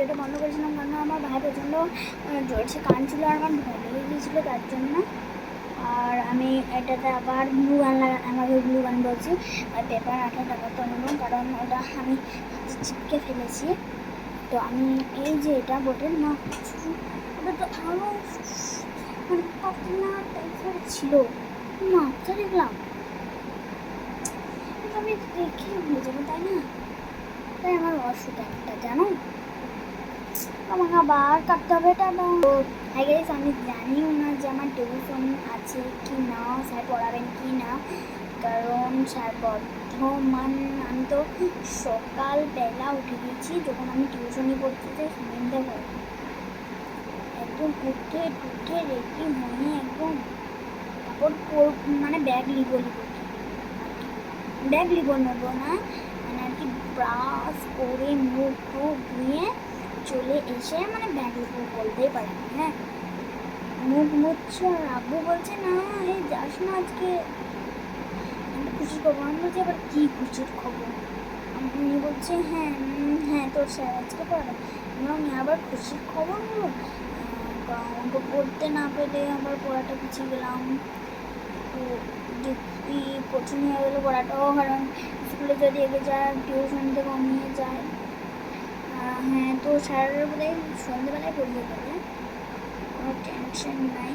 ভিডিওটা বন্ধ করেছিলাম কারণ আমার ভাই প্রচণ্ড জোরছে কাঁদছিল আর আমার ভয় লেগে গিয়েছিলো তার জন্য। আর আমি এটাতে আবার গ্লু গান আমাকে গ্লু গান বলছি পেপার আঠা লাগাতে নেবো কারণ ওটা আমি চিপকে ফেলেছি। তো আমি এই যে এটা বোটের না ওটা তো আরও মানে পাতলা টাইপের ছিল না, আচ্ছা দেখলাম আমি দেখে ভুলে যাবো তাই না, তাই আমার অসুবিধা একটা জানো, আমাকে আবার কাটতে হবে এটা। তো হাই গাইস, আমি জানিও না যে আমার টিউশন আছে কি না, স্যার পড়াবেন কি না, কারণ স্যার বর্ধমান আমি তো সকালবেলা উঠে গেছি যখন আমি টিউশনি পড়তে যাই সন্ধ্যে হয়, একদম উঠে টুঠে রেডি হয়ে একদম তারপর মানে ব্যাগ লিবো নেবো না মানে আর কি ব্রাশ করে মুখ ধুয়ে চলে এসে মানে ব্যাগ লিবো বলতেই পারে না। হ্যাঁ, মুখ মুছছে আর আব্বু বলছে না এই যাস না আজকে, একটা খুশির খবর। আমি বলছি আবার কী খুশির খবর? উনি বলছে হ্যাঁ হ্যাঁ তোর স্যার আজকে পড়াবে। আমি আবার খুশির খবর হলো, অঙ্ক পড়তে না পেলে আবার পড়াটা পিছিয়ে গেলাম, কঠিন হয়ে গেলো পড়াটাও, কারণ স্কুলে যদি এগিয়ে যায় টিউশনতে কমিয়ে যায়। হ্যাঁ, তো স্যার বোধহয় সন্ধ্যেবেলায় পড়িয়ে দেবে, কোনো টেনশন নাই।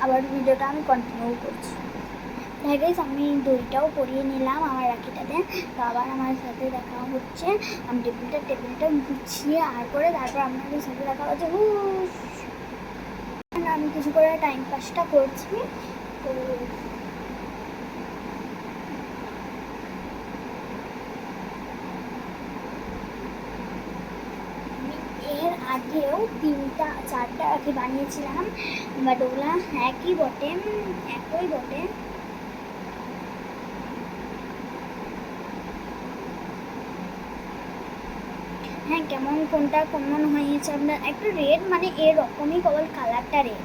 আবার ভিডিওটা আমি কন্টিনিউ করছি। গাইস, আমি দইটাও পরিয়ে নিলাম আমার রাখিটাতে। তো আবার আমার সাথে দেখা হচ্ছে, আমি টেবিলটা গুছিয়ে আর করে তারপর আপনাদের সাথে দেখা হচ্ছে। আমি কিছু করে টাইম পাসটা করছি। তো এর আগেও 3-4টা রাখি বানিয়েছিলাম, বাট ওগুলা একই বটে। হ্যাঁ, কোনটা কেমন হয়েছে আপনার একটু রেড মানে এরকমই কেবল কালারটা রেড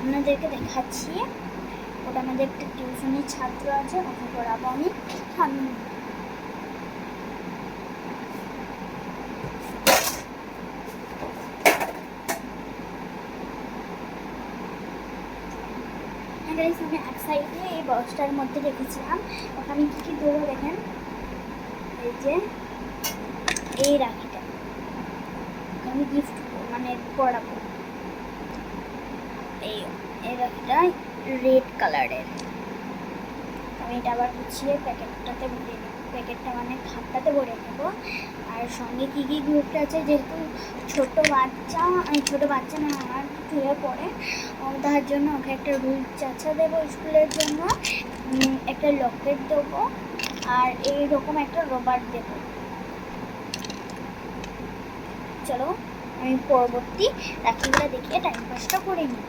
আপনাদেরকে দেখাচ্ছি। ওটা আমাদের একটা টিউশনের ছাত্র আছে, ওকে পড়াবো আমি। আমি এক সাইডে এই বক্সটার মধ্যে রেখেছিলাম, ওখানে আমি কী দেবো দেখেন, এই যে এই রাখিটা আমি গিফট মানে পড়াবো। এই রাখিটা রেড কালারের, আমি এটা আবার গুছিয়ে প্যাকেটটা মানে খাপটাতে ভরে নেবো। আর সঙ্গে কী গিফট আছে, যেহেতু ছোটো বাচ্চা না আমার টুয়ে পড়ে, তার জন্য ওকে একটা রুল চাচা দেবো স্কুলের জন্য, একটা লকেট দেবো আর এইরকম একটা রবার দেবো। চলো আমি পরবর্তী রাখিগুলো দেখিয়ে টাইম পাসটা করে নিই।